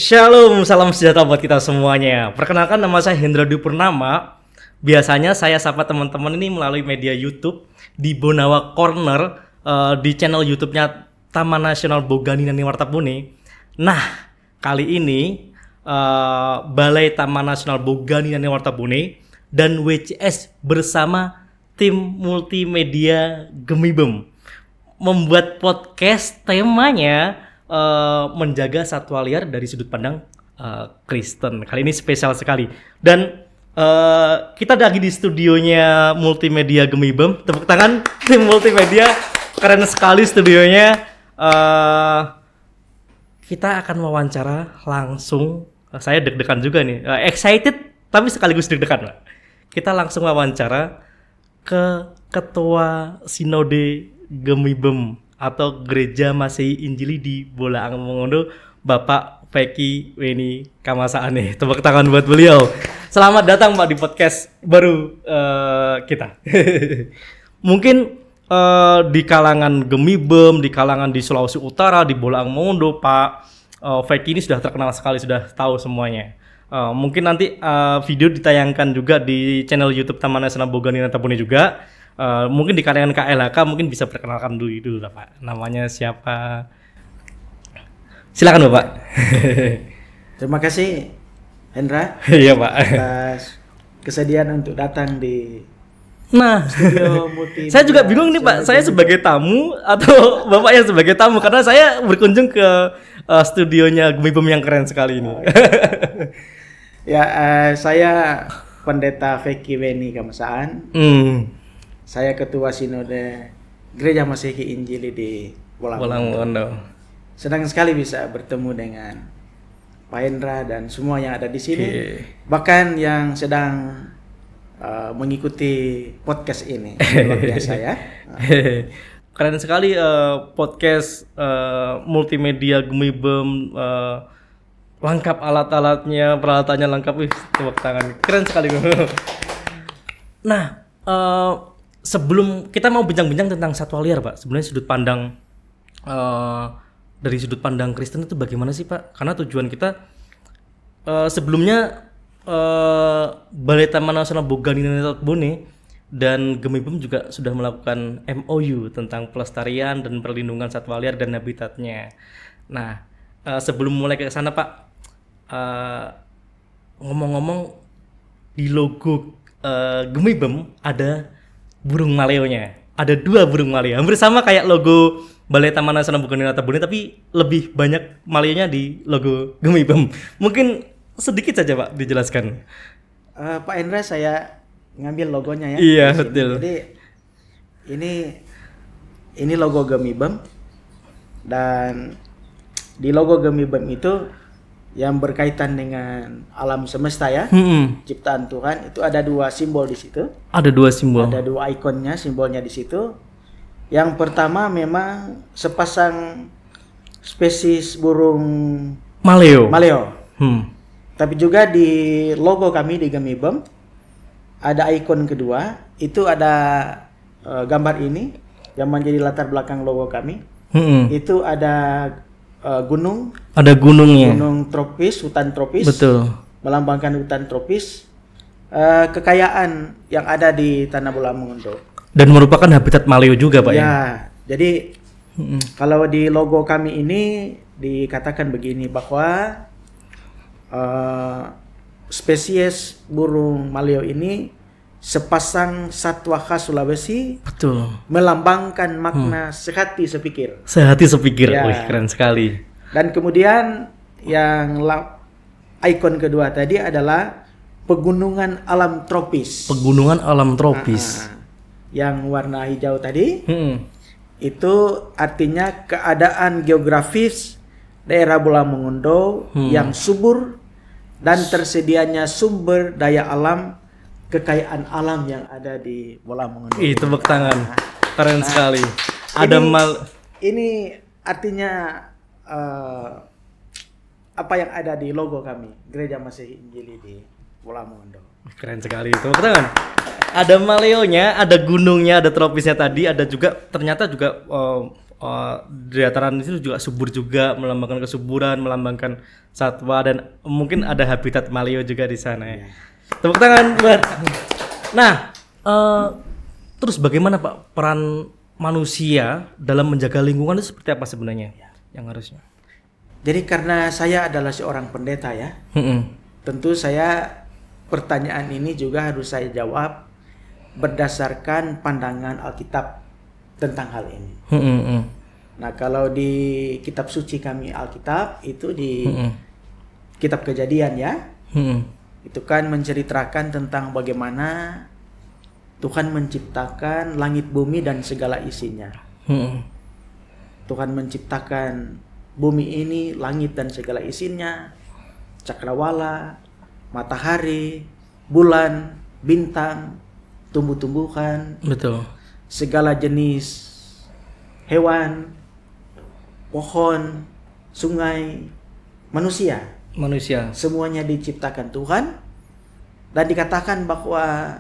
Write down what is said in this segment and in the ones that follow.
Shalom, salam sejahtera buat kita semuanya. Perkenalkan, nama saya Hendra Dwi Purnama. Biasanya saya sapa teman-teman ini melalui media YouTube di Bonawa Corner, di channel YouTube-nya Taman Nasional Bogani Nani Wartabune. Nah, kali ini Balai Taman Nasional Bogani Nani Wartabune dan WCS bersama tim multimedia Gemibem membuat podcast temanya menjaga satwa liar dari sudut pandang Kristen. Kali ini spesial sekali. Dan kita lagi di studionya multimedia Gemibem. Tepuk tangan tim multimedia, keren sekali studionya. Kita akan wawancara langsung. Saya deg-degan juga nih, excited tapi sekaligus deg-degan, Pak. Kita langsung wawancara ke Ketua Sinode Gemibem atau Gereja Masehi Injili di Bolaang Mongondo, Bapak Peki Weni Kamasaane. Tepuk tangan buat beliau. Selamat datang, Pak, di podcast baru kita. Mungkin di kalangan Gemibem, di kalangan di Sulawesi Utara, di Bolaang Mongondo, Pak Peki ini sudah terkenal sekali, sudah tahu semuanya. Mungkin nanti video ditayangkan juga di channel YouTube Taman Nasional Bogani Wartabune juga. Mungkin di kalangan KLHK mungkin bisa perkenalkan dulu lah, Pak. Namanya siapa? Silakan, Bapak. Terima kasih, Hendra. Iya, Pak. Atas kesediaan untuk datang di studio multimedia. Saya juga bingung nih, Pak. Saya sebagai tamu atau Bapak yang sebagai tamu, karena saya berkunjung ke studionya Gemibem yang keren sekali ini. Saya Pendeta Peki Weni Kamasaan. Saya Ketua Sinode Gereja Masehi Injili di Bolaang Mongondo. Senang sekali bisa bertemu dengan Pak Hendra dan semua yang ada di sini. Bahkan yang sedang mengikuti podcast ini. Luar biasa ya. Keren sekali podcast multimedia Gemibem, lengkap alat-alatnya, peralatannya lengkap. Tepuk tangan. Keren sekali. Nah, sebelum kita mau bincang-bincang tentang satwa liar, Pak, sebenarnya sudut pandang dari sudut pandang Kristen itu bagaimana sih, Pak? Karena tujuan kita sebelumnya Balai Taman Nasional Bogani Nani Wartabune dan Gemibem juga sudah melakukan MOU tentang pelestarian dan perlindungan satwa liar dan habitatnya. Nah, sebelum mulai ke sana, Pak, ngomong-ngomong, di logo Gemibem ada burung maleonya. Ada 2 burung maleo. Hampir sama kayak logo Balai Taman Nasional Bogani Wartabune, tapi lebih banyak maleonya di logo Gemibem. Mungkin sedikit saja, Pak, dijelaskan. Pak Hendra, saya ngambil logonya ya. Iya, betul. Jadi ini logo Gemibem, dan di logo Gemibem itu yang berkaitan dengan alam semesta ya, ciptaan Tuhan, itu ada 2 simbol di situ. Ada 2 simbol. Ada 2 ikonnya, simbolnya di situ. Yang pertama memang sepasang spesies burung maleo. Tapi juga di logo kami di Gemibem ada ikon kedua, itu ada gambar ini yang menjadi latar belakang logo kami. Itu ada gunung. Ada gunungnya. Gunung tropis, hutan tropis. Betul. Melambangkan hutan tropis. Kekayaan yang ada di Tanah Bolaang Mongondo. Dan merupakan habitat maleo juga, Pak, ya. Jadi kalau di logo kami ini dikatakan begini, bahwa spesies burung maleo ini sepasang satwa khas Sulawesi. Betul. Melambangkan makna sehati sepikir. Sehati sepikir. Ya. Wih, keren sekali. Dan kemudian yang ikon kedua tadi adalah pegunungan alam tropis. Pegunungan alam tropis. Yang warna hijau tadi. Itu artinya keadaan geografis daerah Bolaang Mongondo yang subur dan tersedianya sumber daya alam, kekayaan alam yang ada di Bolaang Mongondo. Tepuk tangan. Keren sekali. Ini artinya apa yang ada di logo kami, Gereja Masehi Injili di Bolaang Mongondo. Keren sekali. Tepuk tangan. Ada maleonya, ada gunungnya, ada tropisnya tadi, ada juga ternyata juga dataran itu juga subur juga, melambangkan kesuburan, melambangkan satwa, dan mungkin ada habitat maleo juga di sana ya. Tepuk tangan buat. Nah, terus bagaimana Pak peran manusia dalam menjaga lingkungan itu seperti apa sebenarnya yang harusnya? Jadi karena saya adalah seorang pendeta ya, tentu saya pertanyaan ini juga harus saya jawab berdasarkan pandangan Alkitab tentang hal ini. Nah, kalau di kitab suci kami Alkitab itu di kitab Kejadian ya, itu kan menceritakan tentang bagaimana Tuhan menciptakan langit bumi dan segala isinya. Tuhan menciptakan bumi ini, langit dan segala isinya, cakrawala, matahari, bulan, bintang, tumbuh-tumbuhan, betul, segala jenis hewan, pohon, sungai, manusia, semuanya diciptakan Tuhan, dan dikatakan bahwa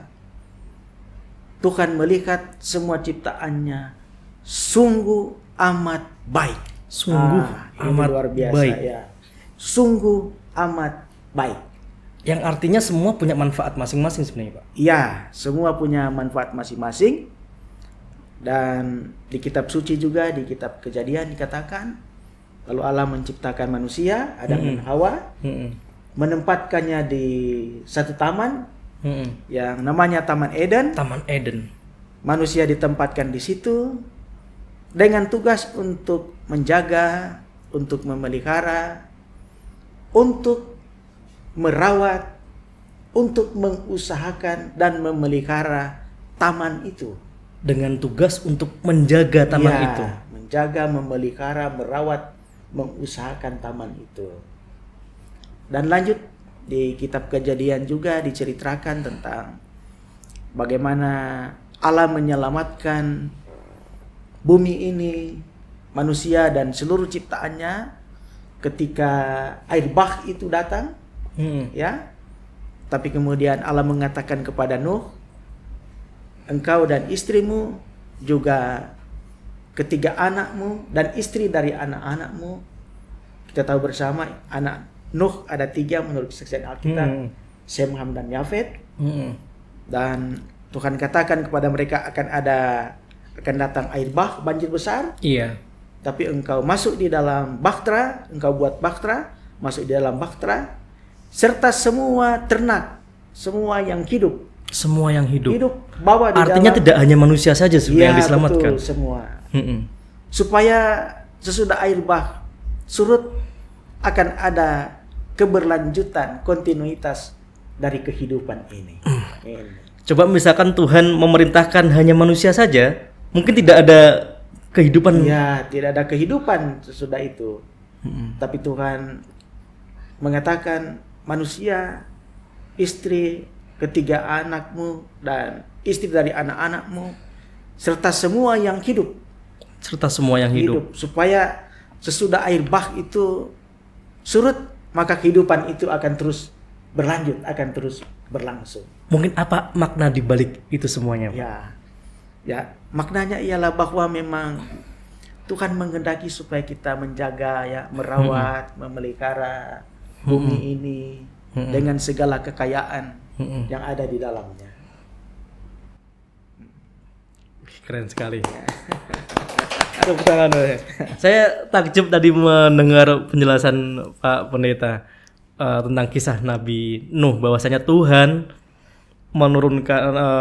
Tuhan melihat semua ciptaannya sungguh amat baik. Sungguh amat luar biasa baik ya. Sungguh amat baik. Yang artinya semua punya manfaat masing-masing sebenarnya Pak. Iya, semua punya manfaat masing-masing. Dan di kitab suci juga, di kitab Kejadian dikatakan, lalu Allah menciptakan manusia, Adam dan Hawa, menempatkannya di satu taman yang namanya Taman Eden. Taman Eden. Manusia ditempatkan di situ dengan tugas untuk menjaga, untuk memelihara, untuk merawat, untuk mengusahakan dan memelihara taman itu. Dengan tugas untuk menjaga taman itu. Menjaga, memelihara, merawat, mengusahakan taman itu. Dan lanjut di kitab Kejadian juga diceritakan tentang bagaimana Allah menyelamatkan bumi ini, manusia dan seluruh ciptaannya ketika air bah itu datang, ya. Tapi kemudian Allah mengatakan kepada Nuh, engkau dan istrimu juga ketiga anakmu dan istri dari anak-anakmu. Kita tahu bersama anak Nuh ada 3 menurut kesaksian Alkitab, Sem, Ham dan Yafet. Dan Tuhan katakan kepada mereka akan datang air bah, banjir besar. Iya. Tapi engkau masuk di dalam bahtera, engkau buat bahtera, masuk di dalam bahtera, serta semua ternak, semua yang hidup. Semua yang hidup. Bawa di artinya dalam, tidak hanya manusia saja yang diselamatkan. Betul, semua. Supaya sesudah air bah surut akan ada keberlanjutan, kontinuitas dari kehidupan ini. Coba misalkan Tuhan memerintahkan hanya manusia saja, mungkin tidak ada kehidupan. Ya, tidak ada kehidupan sesudah itu. Tapi Tuhan mengatakan manusia, istri, ketiga anakmu dan istri dari anak-anakmu, serta semua yang hidup. Supaya sesudah air bah itu surut, maka kehidupan itu akan terus berlanjut, akan terus berlangsung. Mungkin apa makna di balik itu semuanya? Ya, maknanya ialah bahwa memang Tuhan menghendaki supaya kita menjaga, ya, merawat, memelihara bumi ini dengan segala kekayaan yang ada di dalamnya. Keren sekali. Saya takjub tadi mendengar penjelasan Pak Pendeta tentang kisah Nabi Nuh, bahwasanya Tuhan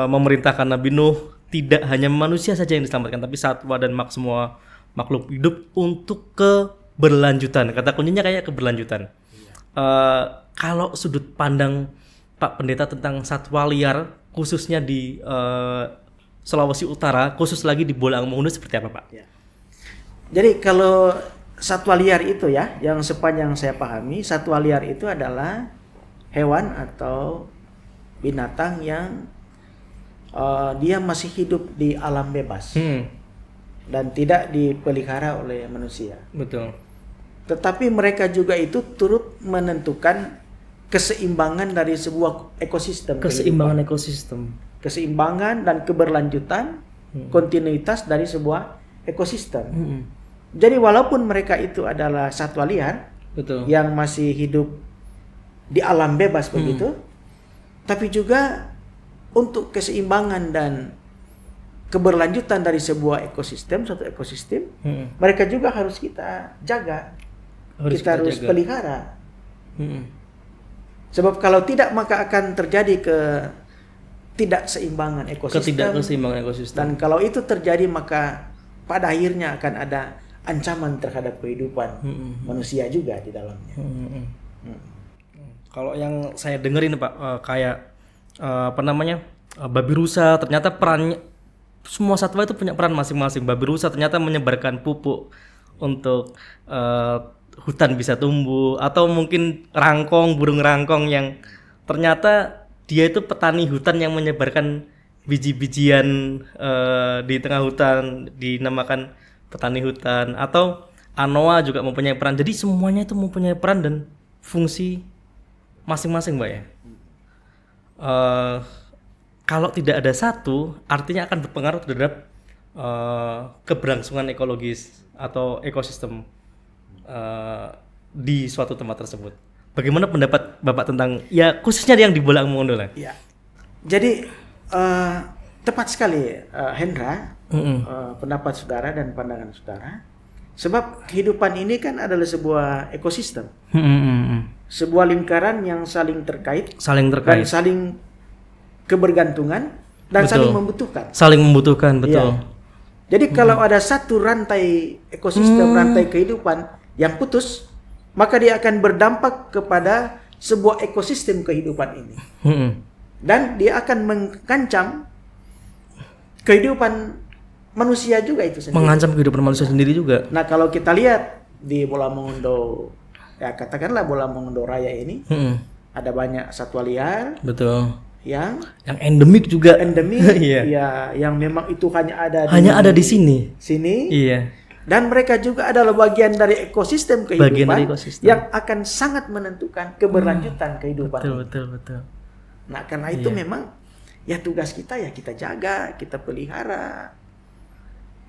memerintahkan Nabi Nuh tidak hanya manusia saja yang diselamatkan, tapi satwa dan semua makhluk hidup untuk keberlanjutan. Kata kuncinya kayak keberlanjutan. Kalau sudut pandang Pak Pendeta tentang satwa liar, khususnya di Sulawesi Utara, khusus lagi di Bolang Mongondo, seperti apa Pak? Ya. Jadi kalau satwa liar itu ya, yang sepanjang saya pahami, satwa liar itu adalah hewan atau binatang yang dia masih hidup di alam bebas dan tidak dipelihara oleh manusia. Betul. Tetapi mereka juga itu turut menentukan keseimbangan dari sebuah ekosistem. Keseimbangan dan keberlanjutan, kontinuitas dari sebuah ekosistem. Jadi walaupun mereka itu adalah satwa liar, Betul. yang masih hidup di alam bebas begitu, tapi juga untuk keseimbangan dan keberlanjutan dari sebuah ekosistem, suatu ekosistem, mereka juga harus kita jaga, kita harus pelihara. Sebab kalau tidak maka akan terjadi ketidakseimbangan ekosistem. Dan kalau itu terjadi maka pada akhirnya akan ada ancaman terhadap kehidupan manusia juga di dalamnya. Kalau yang saya dengar ini Pak, kayak babi rusa, ternyata perannya, semua satwa itu punya peran masing-masing. Babi rusa ternyata menyebarkan pupuk untuk hutan bisa tumbuh, atau mungkin rangkong, burung rangkong yang ternyata dia itu petani hutan yang menyebarkan biji-bijian di tengah hutan, dinamakan petani hutan. Atau anoa juga mempunyai peran. Jadi semuanya itu mempunyai peran dan fungsi masing-masing, Mbak ya. Kalau tidak ada satu, artinya akan berpengaruh terhadap keberlangsungan ekologis atau ekosistem di suatu tempat tersebut. Bagaimana pendapat Bapak tentang ya khususnya yang di Bolang Mongondo lah? Ya. Jadi tepat sekali Hendra, pendapat saudara dan pandangan saudara. Sebab kehidupan ini kan adalah sebuah ekosistem, sebuah lingkaran yang saling terkait, dan saling kebergantungan dan saling membutuhkan. Saling membutuhkan, betul. Ya. Jadi kalau ada satu rantai ekosistem, rantai kehidupan yang putus, maka dia akan berdampak kepada sebuah ekosistem kehidupan ini. Dan dia akan mengancam kehidupan manusia juga itu sendiri. Mengancam kehidupan manusia sendiri juga. Nah, kalau kita lihat di Bolang Mongondo, ya katakanlah Bolang Mongondo Raya ini, ada banyak satwa liar. Betul. Yang endemik juga. Iya. Ya, yang memang itu hanya ada di sini. Iya. Dan mereka juga adalah bagian dari ekosistem kehidupan yang akan sangat menentukan keberlanjutan kehidupan. Betul. Nah, karena itu memang ya tugas kita ya kita jaga, kita pelihara.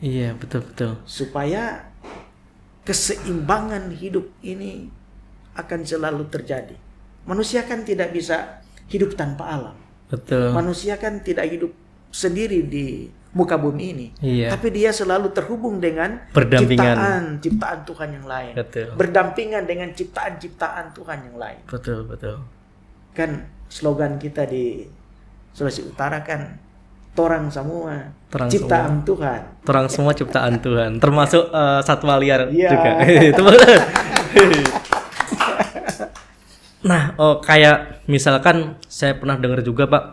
Iya, betul. Supaya keseimbangan hidup ini akan selalu terjadi. Manusia kan tidak bisa hidup tanpa alam. Betul. Manusia kan tidak hidup sendiri di muka bumi ini. Iya. Tapi dia selalu terhubung dengan ciptaan Tuhan yang lain. Betul. Berdampingan dengan ciptaan Tuhan yang lain. Betul. Kan slogan kita di Sulawesi Utara kan torang semua ciptaan Tuhan. Torang semua ciptaan Tuhan, termasuk satwa liar juga. Itu Nah, kayak misalkan saya pernah dengar juga Pak,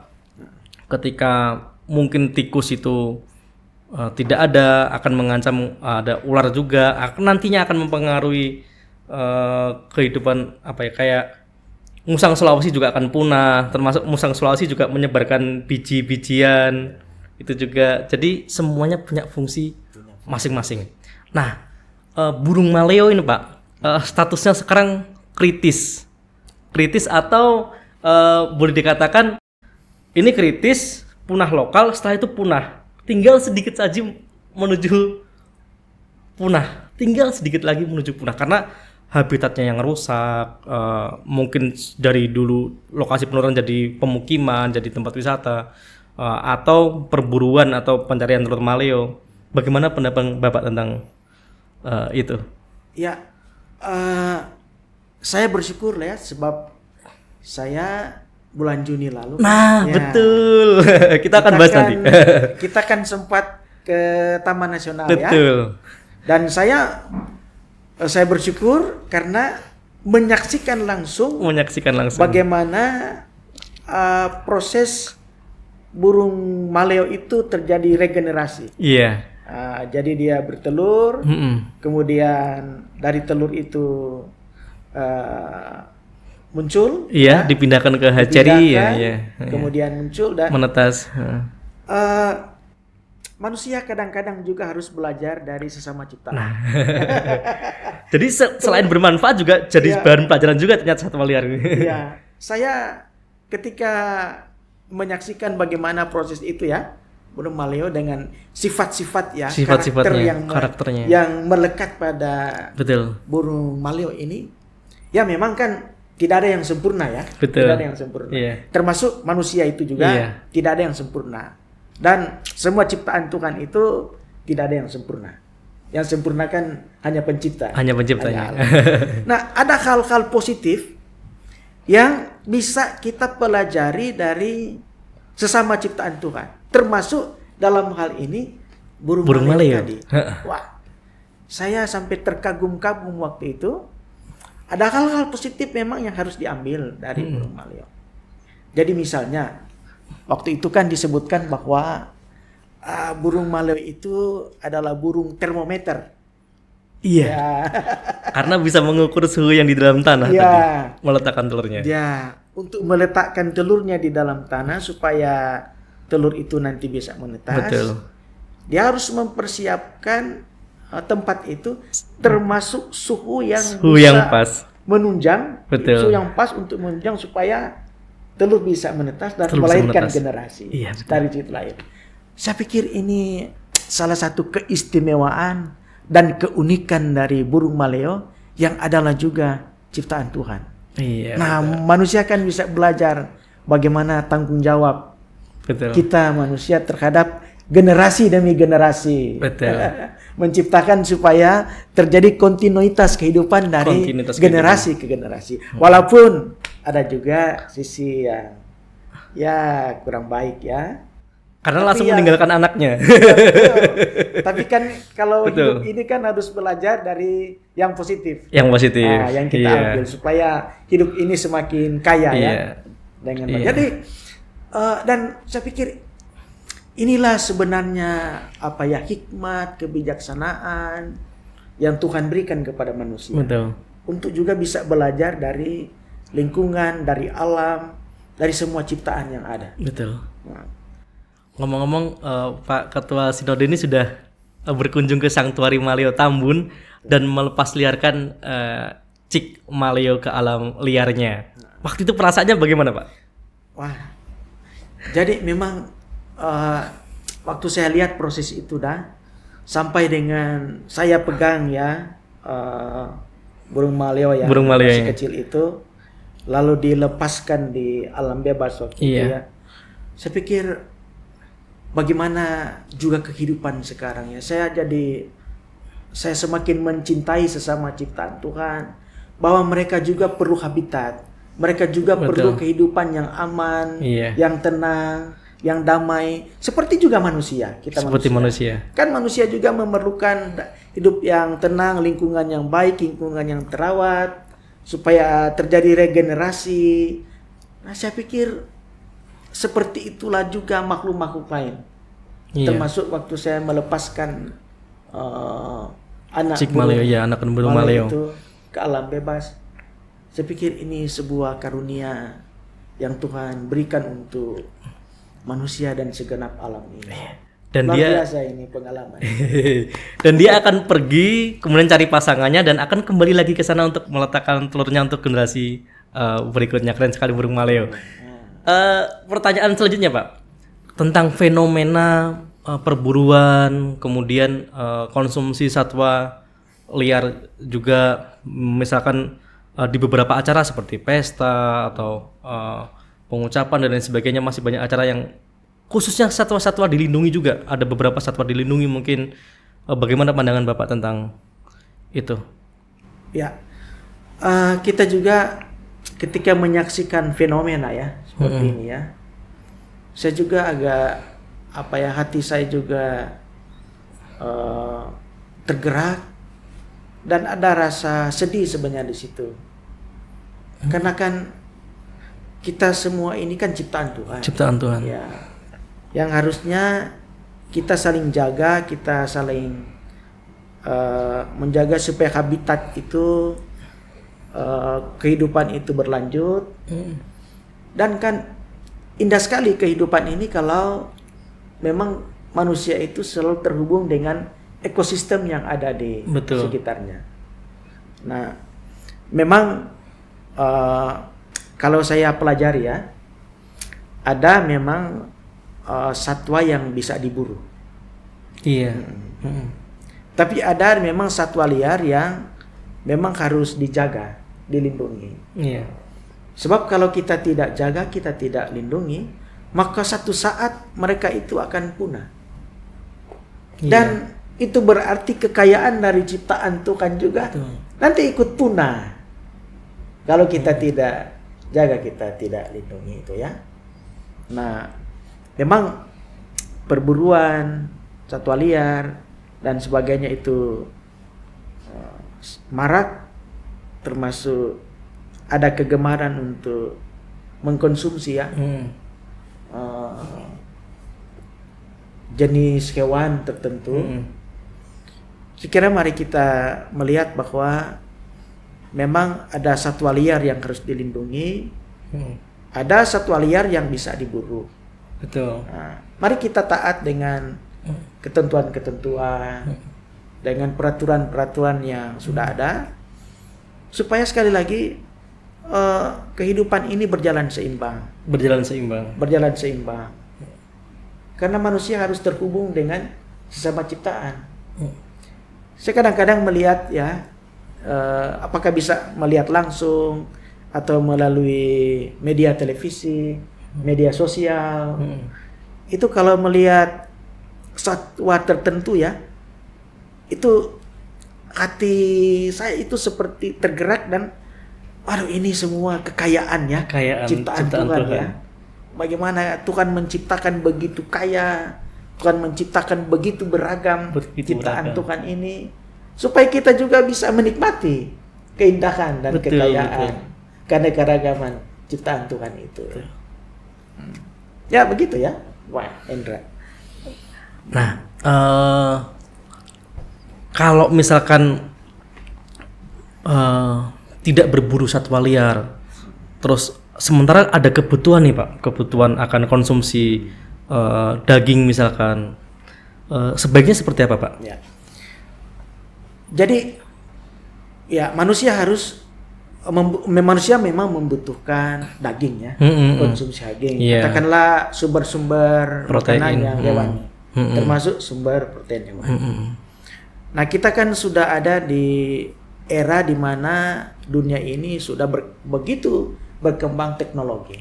ketika mungkin tikus itu tidak ada, akan mengancam, ada ular juga, nantinya akan mempengaruhi kehidupan kayak musang Sulawesi juga akan punah, termasuk musang Sulawesi juga menyebarkan biji-bijian itu juga. Jadi semuanya punya fungsi masing-masing. Nah, burung maleo ini Pak, statusnya sekarang kritis atau boleh dikatakan ini kritis, punah lokal, setelah itu punah. Tinggal sedikit saja menuju punah. Karena habitatnya yang rusak, mungkin dari dulu lokasi penurunan jadi pemukiman, jadi tempat wisata, atau perburuan atau pencarian telur maleo. Bagaimana pendapat Bapak tentang itu? Ya, saya bersyukur ya, sebab saya bulan Juni lalu. Nah, ya, betul. kita akan bahas nanti. Kita kan sempat ke Taman Nasional. Betul. Ya. Dan saya bersyukur karena menyaksikan langsung bagaimana proses burung maleo itu terjadi regenerasi. Iya. Jadi dia bertelur, kemudian dari telur itu muncul, dipindahkan ke hatchery, kemudian muncul dan menetas. Manusia kadang-kadang juga harus belajar dari sesama ciptaan. Nah. Jadi selain bermanfaat juga jadi bahan pelajaran juga ternyata satwa liar. Iya, saya ketika menyaksikan bagaimana proses itu ya, burung maleo dengan sifat-sifat ya, Sifat-sifatnya, karakternya yang melekat pada betul burung maleo ini. Ya memang kan tidak ada yang sempurna ya. Betul. Tidak ada yang sempurna. Termasuk manusia itu juga tidak ada yang sempurna. Dan semua ciptaan Tuhan itu tidak ada yang sempurna. Yang sempurna kan hanya pencipta. Hanya penciptanya. Nah, ada hal-hal positif yang bisa kita pelajari dari sesama ciptaan Tuhan. Termasuk dalam hal ini burung maleo tadi. Wah, saya sampai terkagum-kagum waktu itu. Ada hal-hal positif memang yang harus diambil dari burung maleo. Jadi misalnya, waktu itu kan disebutkan bahwa burung maleo itu adalah burung termometer. Iya. Ya. Karena bisa mengukur suhu yang di dalam tanah tadi. Meletakkan telurnya. Ya, untuk meletakkan telurnya di dalam tanah supaya telur itu nanti bisa menetas. Betul. Dia harus mempersiapkan tempat itu termasuk suhu yang pas menunjang. Betul. Suhu yang pas untuk menunjang supaya telur bisa menetas dan melahirkan generasi dari situ lahir. Saya pikir ini salah satu keistimewaan dan keunikan dari burung maleo yang adalah juga ciptaan Tuhan. Nah, manusia kan bisa belajar bagaimana tanggung jawab kita manusia terhadap generasi demi generasi. Menciptakan supaya terjadi kontinuitas kehidupan dari generasi ke generasi. Walaupun ada juga sisi yang ya kurang baik ya. Karena langsung meninggalkan anaknya. Tapi kan kalau hidup ini kan harus belajar dari yang positif. Yang positif. Nah, yang kita ambil supaya hidup ini semakin kaya ya. Dengan jadi dan saya pikir inilah sebenarnya apa ya hikmat, kebijaksanaan yang Tuhan berikan kepada manusia. Betul. Untuk juga bisa belajar dari lingkungan, dari alam, dari semua ciptaan yang ada. Betul. Nah. Ngomong-ngomong, Pak Ketua Sinode ini sudah berkunjung ke Sanktuari Maleo Tambun dan melepasliarkan Cik Maleo ke alam liarnya. Waktu itu perasaannya bagaimana, Pak? Wah, jadi memang waktu saya lihat proses itu sampai dengan saya pegang ya burung maleo yang masih kecil itu, lalu dilepaskan di alam bebas waktu itu ya. Saya pikir bagaimana juga kehidupan sekarang ya. Saya semakin mencintai sesama ciptaan Tuhan, bahwa mereka juga perlu habitat, mereka juga perlu kehidupan yang aman, yang tenang, yang damai, seperti juga manusia. Manusia. Kan manusia juga memerlukan hidup yang tenang, lingkungan yang baik, lingkungan yang terawat, supaya terjadi regenerasi. Nah, saya pikir seperti itulah juga makhluk-makhluk lain. Termasuk waktu saya melepaskan anak Cik Maleo, anak burung maleo itu ke alam bebas. Saya pikir ini sebuah karunia yang Tuhan berikan untuk manusia dan segenap alam ini. Dan luar biasa ini pengalaman. Dan dia akan pergi kemudian cari pasangannya dan akan kembali lagi ke sana untuk meletakkan telurnya untuk generasi berikutnya. Keren sekali burung maleo. Pertanyaan selanjutnya, Pak, tentang fenomena perburuan, kemudian konsumsi satwa liar juga, misalkan di beberapa acara seperti pesta atau pengucapan dan lain sebagainya, masih banyak acara yang khususnya satwa-satwa dilindungi juga. Ada beberapa satwa dilindungi, mungkin bagaimana pandangan Bapak tentang itu? Ya, kita juga ketika menyaksikan fenomena ya seperti ini ya, saya juga agak hati saya juga tergerak dan ada rasa sedih sebenarnya di situ. Karena kan kita semua ini kan ciptaan Tuhan. Ciptaan Tuhan. Ya. Yang harusnya kita saling jaga, kita saling menjaga supaya habitat itu kehidupan itu berlanjut. Dan kan indah sekali kehidupan ini kalau memang manusia itu selalu terhubung dengan ekosistem yang ada di sekitarnya. Nah, memang kalau saya pelajari ya, ada memang satwa yang bisa diburu. Iya. Tapi ada memang satwa liar yang memang harus dijaga, dilindungi. Iya. Sebab kalau kita tidak jaga, kita tidak lindungi, maka satu saat mereka itu akan punah. Dan itu berarti kekayaan dari ciptaan Tuhan juga nanti ikut punah. Kalau kita tidak jaga, kita tidak lindungi itu ya. Nah, memang perburuan satwa liar dan sebagainya itu marak, termasuk ada kegemaran untuk mengkonsumsi ya jenis hewan tertentu. Sekiranya mari kita melihat bahwa memang ada satwa liar yang harus dilindungi, ada satwa liar yang bisa diburu. Betul. Nah, mari kita taat dengan ketentuan-ketentuan, dengan peraturan-peraturan yang sudah ada, supaya sekali lagi kehidupan ini berjalan seimbang. Berjalan seimbang. Karena manusia harus terhubung dengan sesama ciptaan. Saya kadang-kadang melihat ya, apakah bisa melihat langsung atau melalui media televisi, media sosial. Itu kalau melihat satwa tertentu ya, itu hati saya itu seperti tergerak dan waduh, ini semua kekayaan ya, ciptaan Tuhan ya. Bagaimana Tuhan menciptakan begitu kaya, Tuhan menciptakan begitu beragam ciptaan Tuhan ini, supaya kita juga bisa menikmati keindahan dan kekayaan karena keragaman ciptaan Tuhan itu. Ya begitu ya, wah Indra. Nah, kalau misalkan tidak berburu satwa liar, terus sementara ada kebutuhan nih Pak, kebutuhan akan konsumsi daging misalkan, sebaiknya seperti apa Pak? Ya. Jadi ya manusia memang membutuhkan daging ya, konsumsi daging. Katakanlah sumber-sumber makanan yang hewani, termasuk sumber protein hewani. Nah, kita kan sudah ada di era di mana dunia ini sudah begitu berkembang teknologi.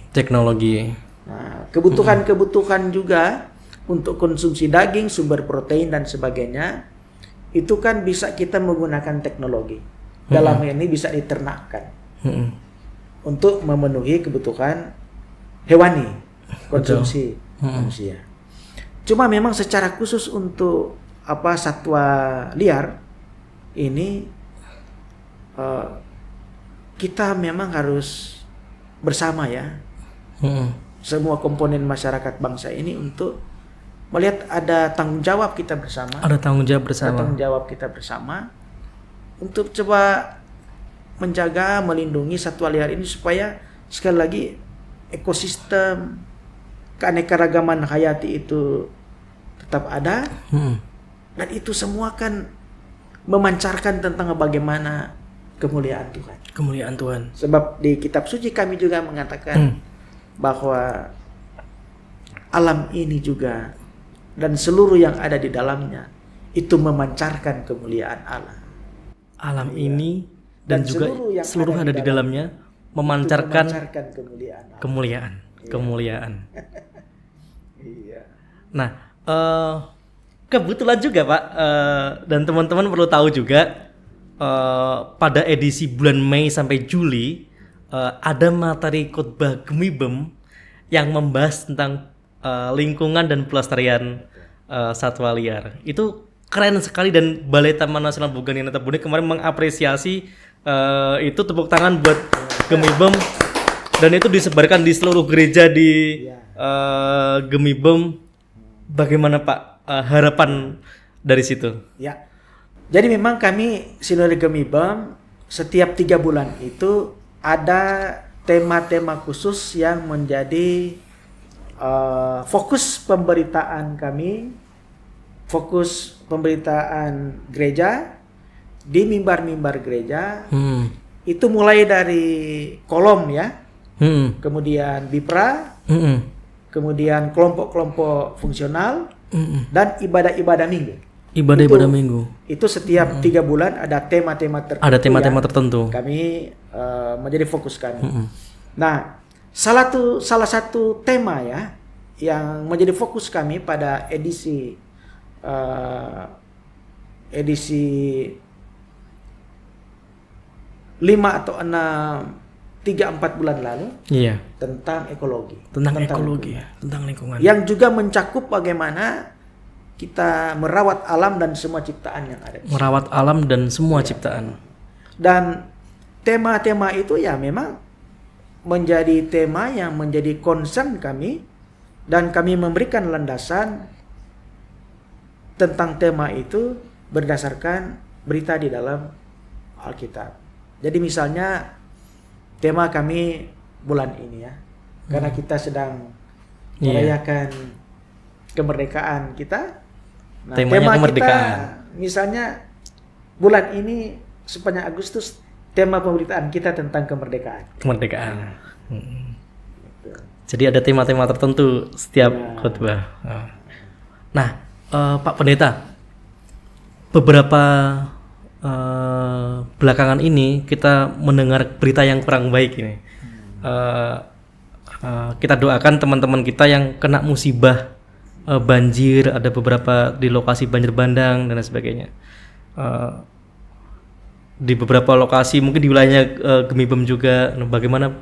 Nah, kebutuhan juga untuk konsumsi daging, sumber protein dan sebagainya, itu kan bisa kita menggunakan teknologi. Dalam ini bisa diternakkan untuk memenuhi kebutuhan hewani, konsumsi manusia. Cuma memang secara khusus untuk satwa liar ini kita memang harus bersama ya, semua komponen masyarakat bangsa ini untuk melihat ada tanggung jawab kita bersama. Ada tanggung jawab kita bersama untuk coba menjaga, melindungi satwa liar ini supaya sekali lagi ekosistem keanekaragaman hayati itu tetap ada. Dan itu semua kan memancarkan tentang bagaimana kemuliaan Tuhan. Sebab di kitab suci kami juga mengatakan bahwa alam ini juga dan seluruh yang ada di dalamnya itu memancarkan kemuliaan Allah. Alam ini dan juga seluruh yang ada di dalamnya memancarkan kemuliaan. Iya. Nah, kebetulan juga Pak, dan teman-teman perlu tahu juga, pada edisi bulan Mei sampai Juli ada materi khotbah Gemibem yang membahas tentang lingkungan dan pelestarian satwa liar. Itu keren sekali dan Balai Taman Nasional Bugani Neta Bune kemarin mengapresiasi itu, tepuk tangan buat Gemibem, dan itu disebarkan di seluruh gereja di Gemibem. Bagaimana Pak harapan dari situ? Ya. Jadi memang kami Sinode Gemibem setiap 3 bulan itu ada tema-tema khusus yang menjadi fokus pemberitaan kami, fokus pemberitaan gereja di mimbar-mimbar gereja. Itu mulai dari kolom ya, kemudian Bipra, kemudian kelompok-kelompok fungsional, dan ibadah-ibadah minggu. Ibadah-ibadah minggu. Itu setiap 3 bulan ada tema-tema tertentu. Ada tema-tema tertentu. Kami menjadi fokus kami. Nah, salah satu tema ya yang menjadi fokus kami pada edisi 5 atau 6 3-4 bulan lalu, iya, tentang ekologi, tentang ekologi, tentang lingkungan, yang juga mencakup bagaimana kita merawat alam dan semua ciptaan yang ada. Merawat alam dan semua ciptaan. Dan tema-tema itu ya memang menjadi tema yang menjadi concern kami, dan kami memberikan landasan tentang tema itu berdasarkan berita di dalam Alkitab. Jadi misalnya tema kami bulan ini ya, karena kita sedang merayakan kemerdekaan kita. Nah, tema kemerdekaan. Kita, misalnya bulan ini sepanjang Agustus, tema pemberitaan kita tentang kemerdekaan. Kemerdekaan. Jadi ada tema-tema tertentu setiap khotbah. Nah, Pak Pendeta, beberapa belakangan ini kita mendengar berita yang kurang baik ini. Kita doakan teman-teman kita yang kena musibah banjir, ada beberapa di lokasi banjir bandang dan lain sebagainya. Di beberapa lokasi mungkin di wilayahnya Gemibem juga. Bagaimana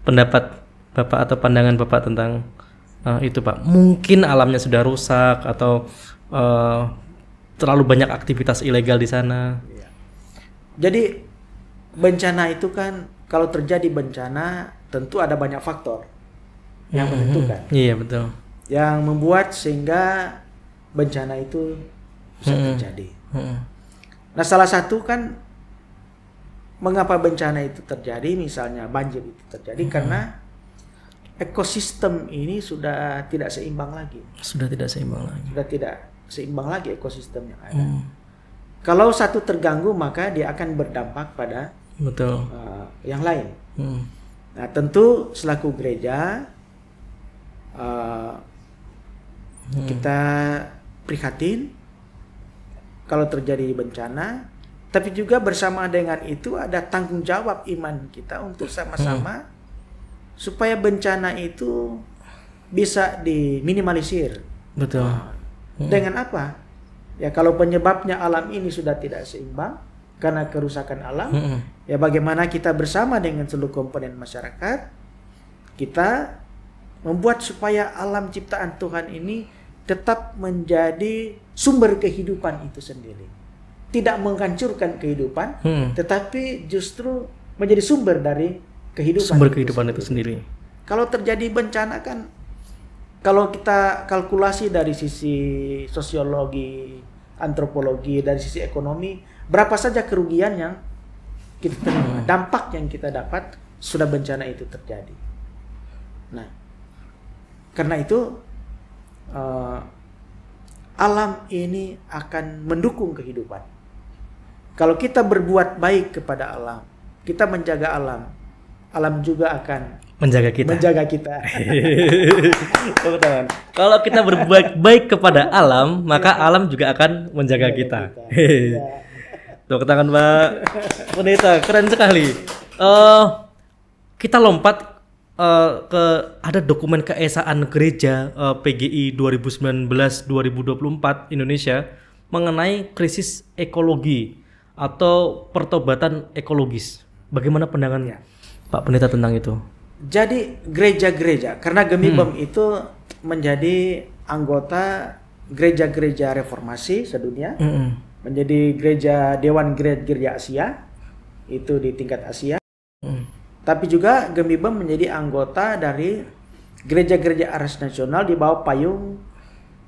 pendapat Bapak atau pandangan Bapak tentang itu, Pak? Mungkin alamnya sudah rusak atau terlalu banyak aktivitas ilegal di sana. Jadi bencana itu kan, kalau terjadi bencana tentu ada banyak faktor yang menentukan. Iya, betul. Yang membuat sehingga bencana itu bisa terjadi. Nah, salah satu kan mengapa bencana itu terjadi, misalnya banjir itu terjadi karena ekosistem ini sudah tidak seimbang lagi. Sudah tidak seimbang lagi. Sudah tidak seimbang lagi ekosistem yang ada. Kalau satu terganggu maka dia akan berdampak pada yang lain. Nah, tentu selaku gereja kita prihatin kalau terjadi bencana, tapi juga bersama dengan itu ada tanggung jawab iman kita untuk sama-sama supaya bencana itu bisa diminimalisir. Betul. Dengan apa? Ya, kalau penyebabnya alam ini sudah tidak seimbang karena kerusakan alam, ya bagaimana kita bersama dengan seluruh komponen masyarakat, kita membuat supaya alam ciptaan Tuhan ini tetap menjadi sumber kehidupan itu sendiri. Tidak menghancurkan kehidupan, tetapi justru menjadi sumber dari kehidupan. Sumber kehidupan itu sendiri. Kalau terjadi bencana kan, kalau kita kalkulasi dari sisi sosiologi, antropologi, dari sisi ekonomi, berapa saja kerugian yang kita terima, dampak yang kita dapat sudah bencana itu terjadi. Nah, karena itu alam ini akan mendukung kehidupan. Kalau kita berbuat baik kepada alam, kita menjaga alam, alam juga akan menjaga kita. Menjaga kita. Kalau kita berbuat baik kepada alam, maka alam juga akan menjaga kita. Tepuk tangan, Pak Pendeta, keren sekali. Kita lompat ke ada dokumen keesaan gereja PGI 2019-2024 Indonesia mengenai krisis ekologi atau pertobatan ekologis. Bagaimana pandangan Pak Pendeta tentang itu? Jadi gereja-gereja, karena Gemibem itu menjadi anggota gereja-gereja reformasi sedunia, menjadi gereja Dewan Gereja Asia, itu di tingkat Asia. Tapi juga Gemibem menjadi anggota dari gereja-gereja aras nasional di bawah payung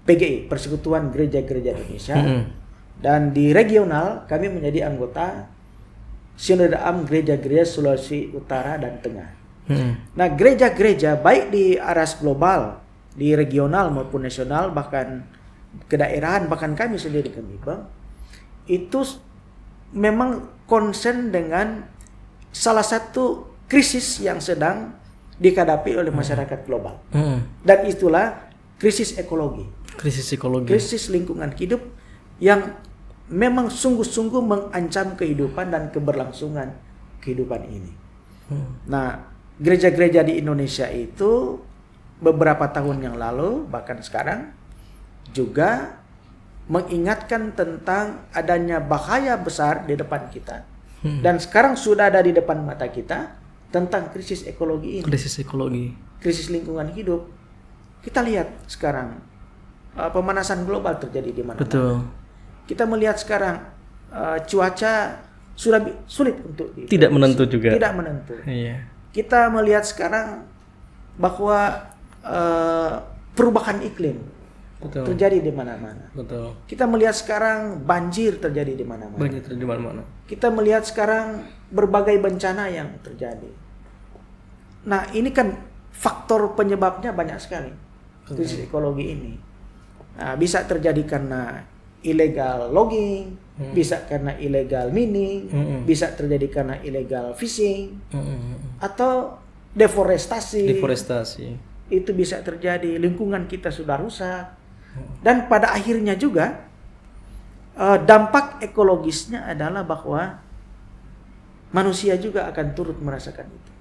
PGI, Persekutuan Gereja-Gereja Indonesia. Dan di regional kami menjadi anggota Sinode Am Gereja-Gereja Sulawesi Utara dan Tengah. Nah, gereja-gereja baik di aras global, di regional maupun nasional, bahkan kedaerahan, bahkan kami sendiri Gemibem, itu memang concern dengan salah satu krisis yang sedang dihadapi oleh masyarakat global. Dan itulah krisis ekologi. Krisis ekologi. Krisis lingkungan hidup yang memang sungguh-sungguh mengancam kehidupan dan keberlangsungan kehidupan ini. Nah, gereja-gereja di Indonesia itu beberapa tahun yang lalu, bahkan sekarang, juga mengingatkan tentang adanya bahaya besar di depan kita. Dan sekarang sudah ada di depan mata kita tentang krisis ekologi ini. Krisis ekologi. Krisis lingkungan hidup. Kita lihat sekarang pemanasan global terjadi di mana-mana. Betul. Kita melihat sekarang cuaca sudah sulit untuk tidak menentu juga. Tidak menentu. Iya. Kita melihat sekarang bahwa perubahan iklim Betul. terjadi di mana-mana. Betul. Kita melihat sekarang banjir terjadi di mana-mana. Banjir terjadi di mana-mana. Kita melihat sekarang berbagai bencana yang terjadi. Nah, ini kan faktor penyebabnya banyak sekali. Krisis ekologi ini. Nah, bisa terjadi karena illegal logging, bisa karena illegal mining, bisa terjadi karena illegal fishing, atau deforestasi. Itu bisa terjadi, lingkungan kita sudah rusak. Dan pada akhirnya juga dampak ekologisnya adalah bahwa manusia juga akan turut merasakan itu.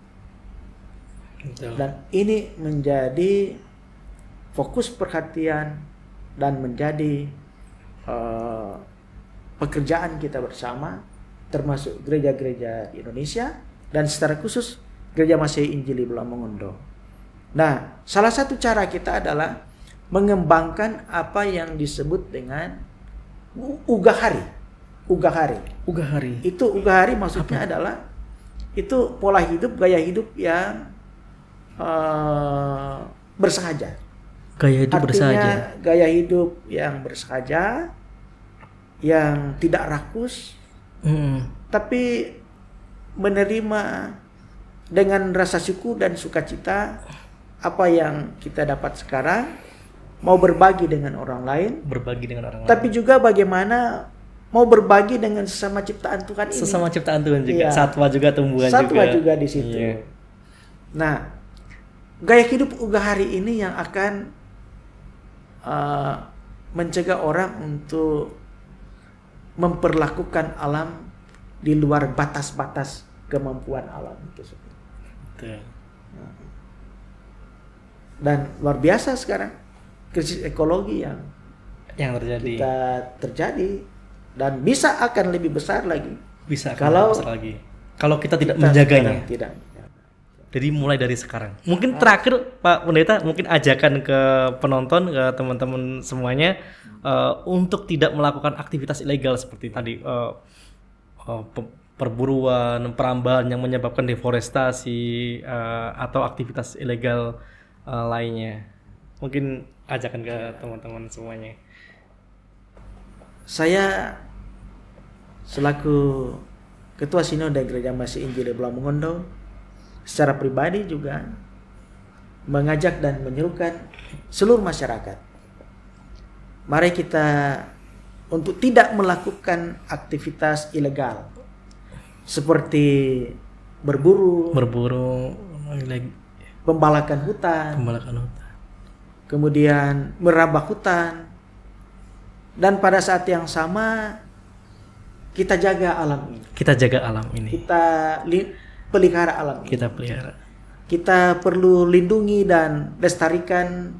Betul. Dan ini menjadi fokus perhatian dan menjadi pekerjaan kita bersama, termasuk gereja-gereja di Indonesia dan secara khusus Gereja Masehi Injili Belah Mongondo. Nah, salah satu cara kita adalah mengembangkan apa yang disebut dengan ugahari. Itu ugahari maksudnya adalah itu pola hidup, gaya hidup yang bersahaja. Artinya gaya hidup yang bersahaja, yang tidak rakus, tapi menerima dengan rasa syukur dan sukacita apa yang kita dapat sekarang. Mau berbagi dengan orang lain, tapi juga bagaimana mau berbagi dengan sesama ciptaan Tuhan ini. Sesama ciptaan Tuhan juga, satwa juga, tumbuhan satwa juga di situ. Iya. Nah, gaya hidup ugahari ini yang akan mencegah orang untuk memperlakukan alam di luar batas-batas kemampuan alam itu. Dan luar biasa sekarang krisis ekologi yang terjadi dan bisa akan lebih besar lagi. Kalau kita tidak menjaganya. Jadi mulai dari sekarang. Mungkin terakhir Pak Pendeta, mungkin ajakan ke penonton, ke teman-teman semuanya untuk tidak melakukan aktivitas ilegal seperti tadi perburuan, perambahan yang menyebabkan deforestasi atau aktivitas ilegal lainnya. Mungkin ajakan ke teman-teman semuanya. Saya selaku Ketua Sinode Gereja Masehi Injili Belah Mongondo secara pribadi juga mengajak dan menyerukan seluruh masyarakat. Mari kita untuk tidak melakukan aktivitas ilegal seperti berburu, pembalakan hutan, kemudian merambah hutan, dan pada saat yang sama kita jaga alam ini. Kita pelihara alam ini. Kita perlu lindungi dan lestarikan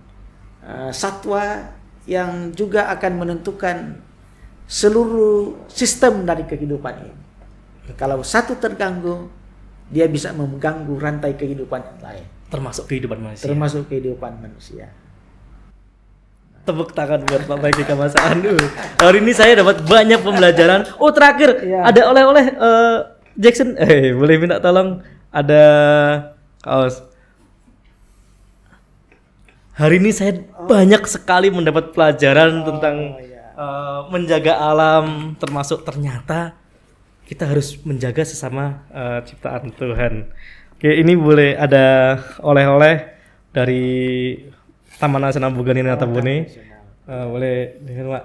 satwa yang juga akan menentukan seluruh sistem dari kehidupan ini. Kalau satu terganggu, dia bisa mengganggu rantai kehidupan yang lain. Termasuk kehidupan manusia. Tepuk tangan buat Pak Baik Mas Andu. Hari ini saya dapat banyak pembelajaran. Oh, terakhir ada oleh-oleh Jackson. Boleh minta tolong, ada kaos. Hari ini saya banyak sekali mendapat pelajaran tentang menjaga alam, termasuk ternyata kita harus menjaga sesama ciptaan Tuhan. Oke, ini boleh ada oleh-oleh dari Taman Nasional Bugani Natabone. Boleh Pak.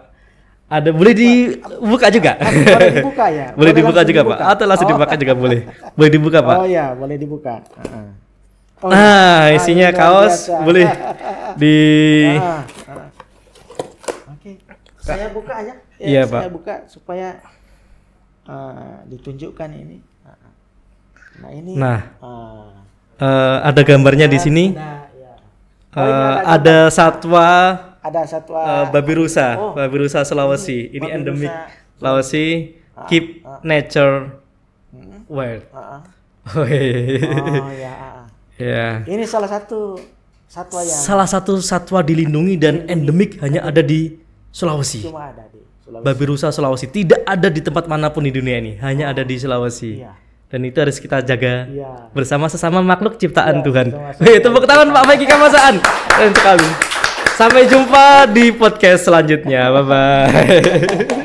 Ada boleh dibuka juga. Boleh dibuka ya. Boleh dibuka juga Pak. Atau langsung dibuka juga boleh. Boleh dibuka Pak. Oh ya, boleh dibuka. Isinya luar kaos biasa. boleh di Oke. Saya buka aja. Iya, saya Pak. buka supaya ditunjukkan ini. Nah, ini ada gambarnya di sini. Ada satwa babi rusa, babi rusa Sulawesi. Ini endemik Sulawesi. Keep nature wild. Ya. Ini salah satu satwa yang Salah satu satwa dilindungi dan endemik hanya ada di Sulawesi. cuma ada di Sulawesi. Babi rusa Sulawesi tidak ada di tempat manapun di dunia ini, hanya ada di Sulawesi. Iya. Dan itu harus kita jaga Iya. bersama sesama makhluk ciptaan Tuhan. bersama-sama. Wih, tepuk tangan Pak Faiki Kamasaan. Keren sekali. Sampai jumpa di podcast selanjutnya. Bye bye.